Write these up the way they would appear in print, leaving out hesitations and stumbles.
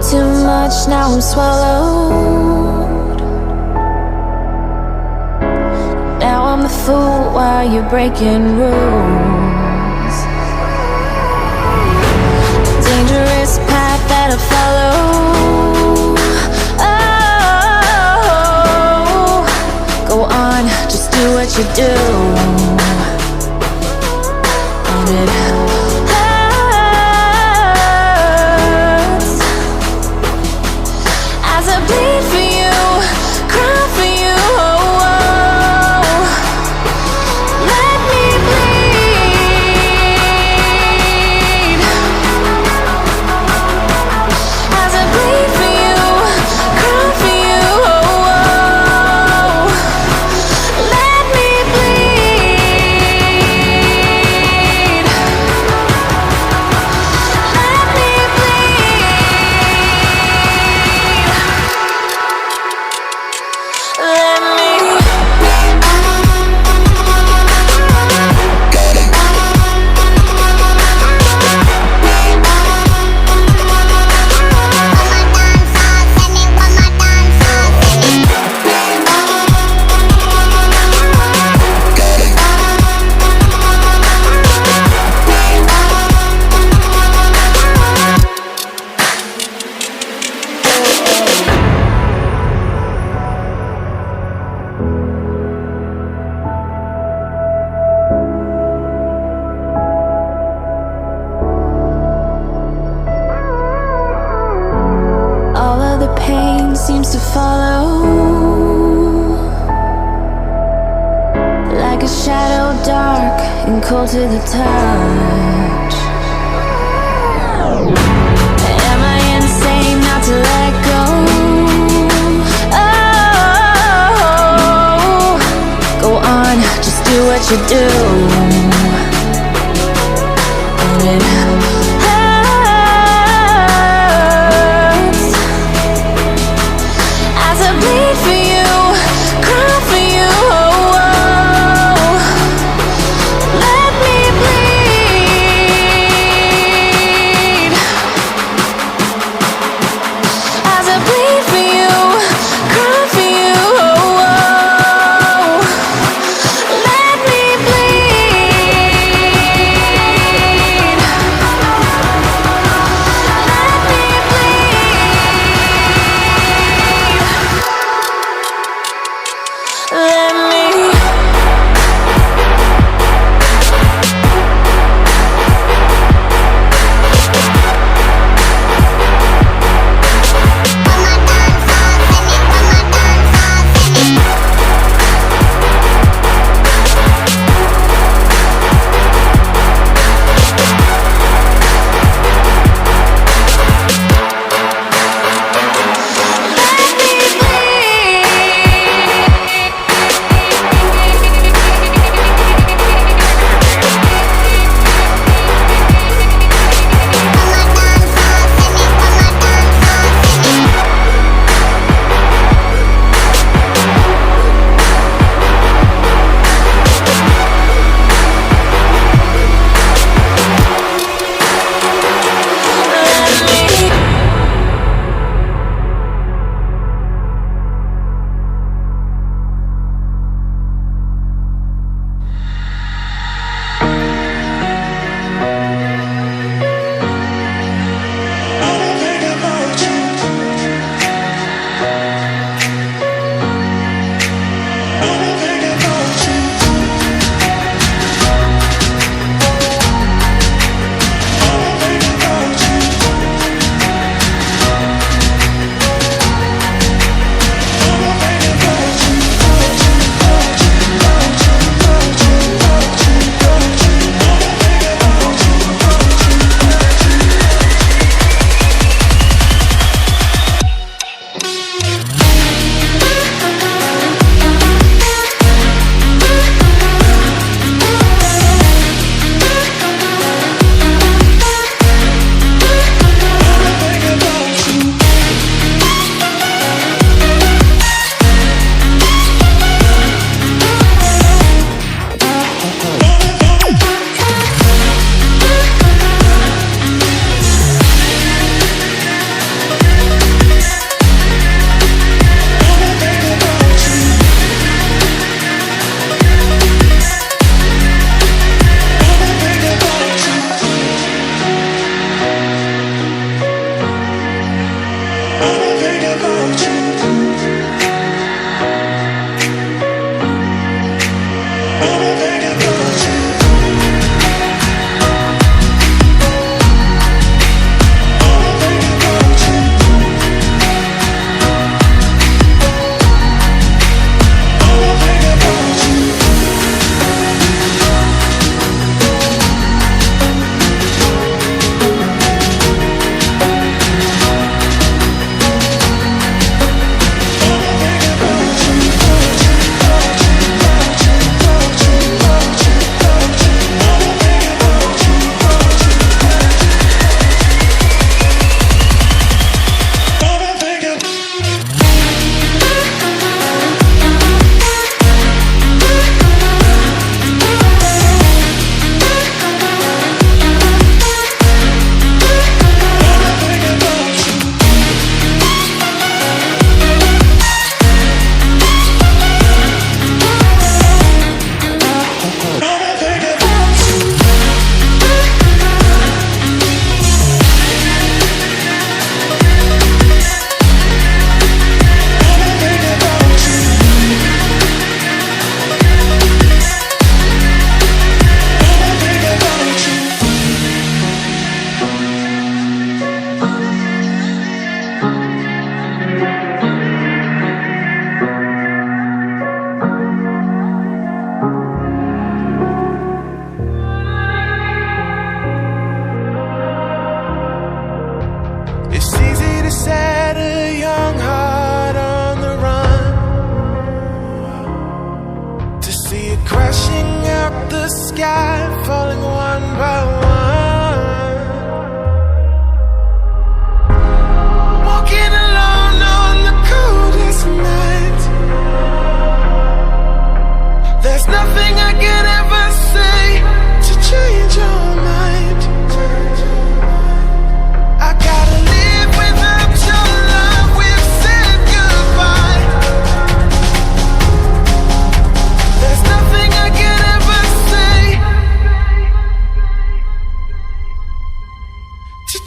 too much, now I'm swallowed. Now I'm the fool while you're breaking rules. Dangerous path that I follow. Oh, go on, just do what you do. And it hurts as I bleed for you, cry for you. Oh, oh. Let me bleed as I bleed for you, cry for you. Oh, oh. Let me bleed. Let me bleed. Let me. All of the pain seems to follow, like a shadow, dark and cold to the touch. Am I insane not to let go? Oh, go on, just do what you do. And it hurts as I bleed for you, cry for you. Oh, oh. Let me bleed as I bleed for you, cry for you. Oh, oh. Let me bleed.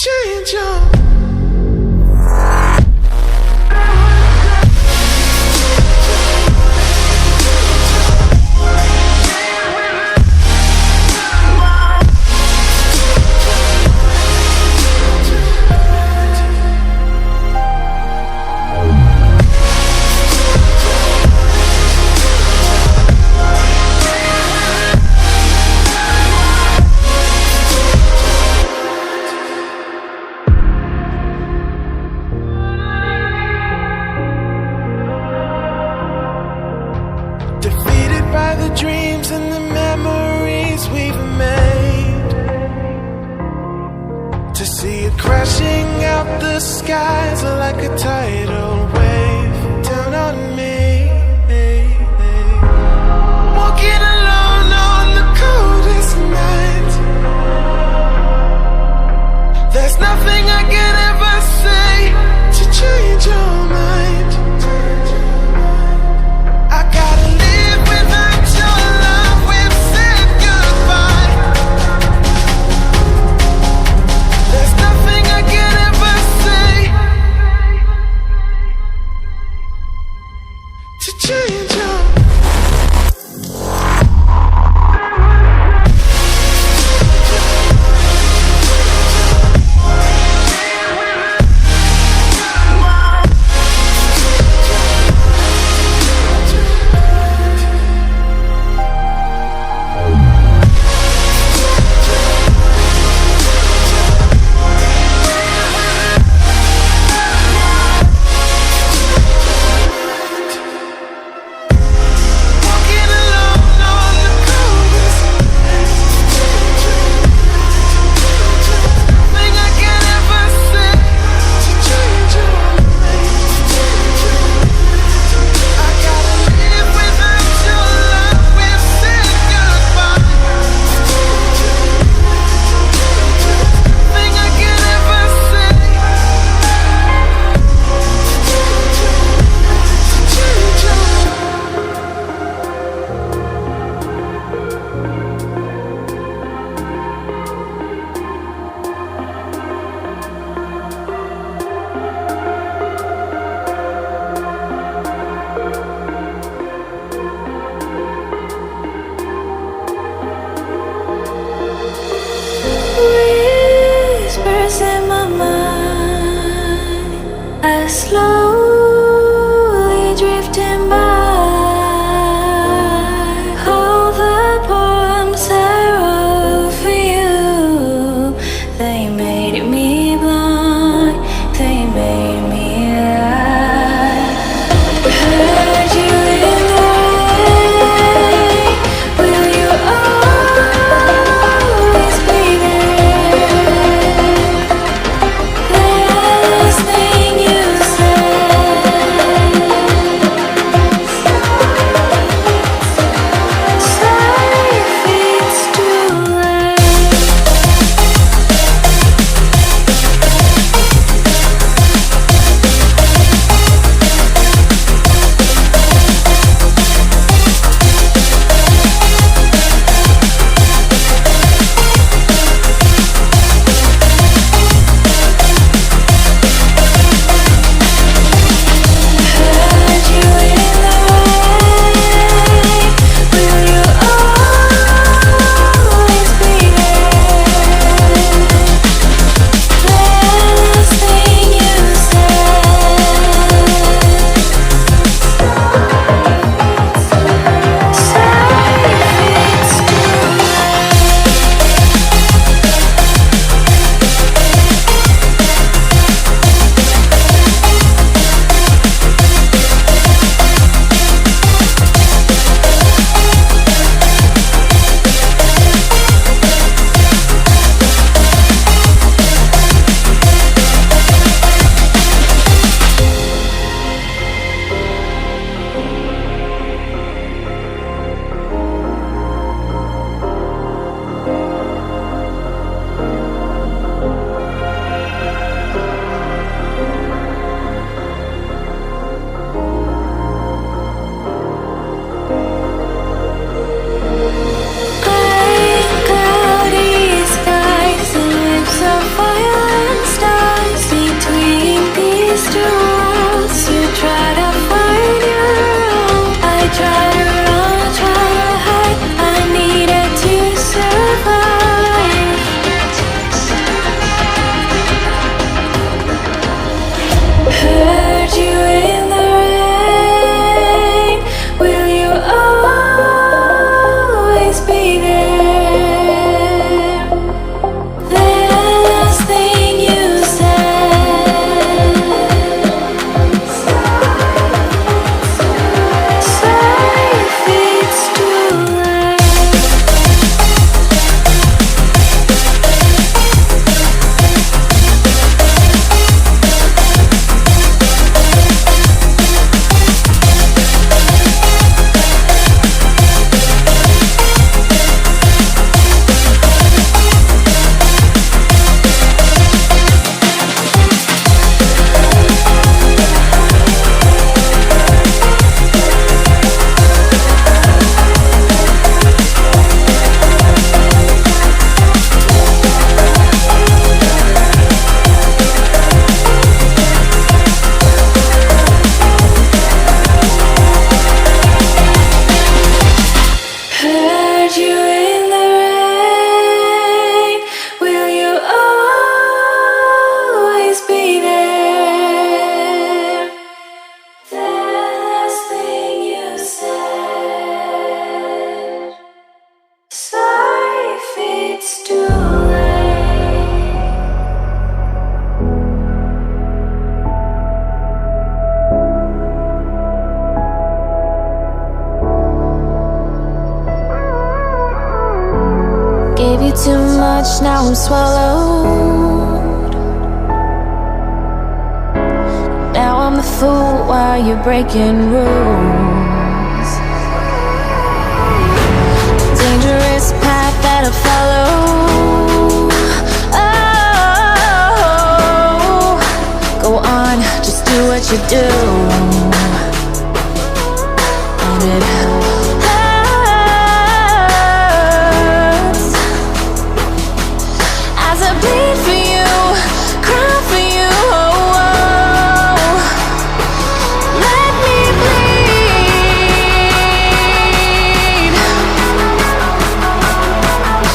change your defeated by the dreams and the memories we've made. To see it crashing out the skies like a tidal wave down on me. Walking alone on the coldest night. There's nothing I can ever say to change your mind. I gotta live without your love. We've said goodbye. There's nothing I can ever say I'm swallowed. Now I'm the fool while you're breaking rules. Dangerous path that I follow. Oh, go on, just do what you do.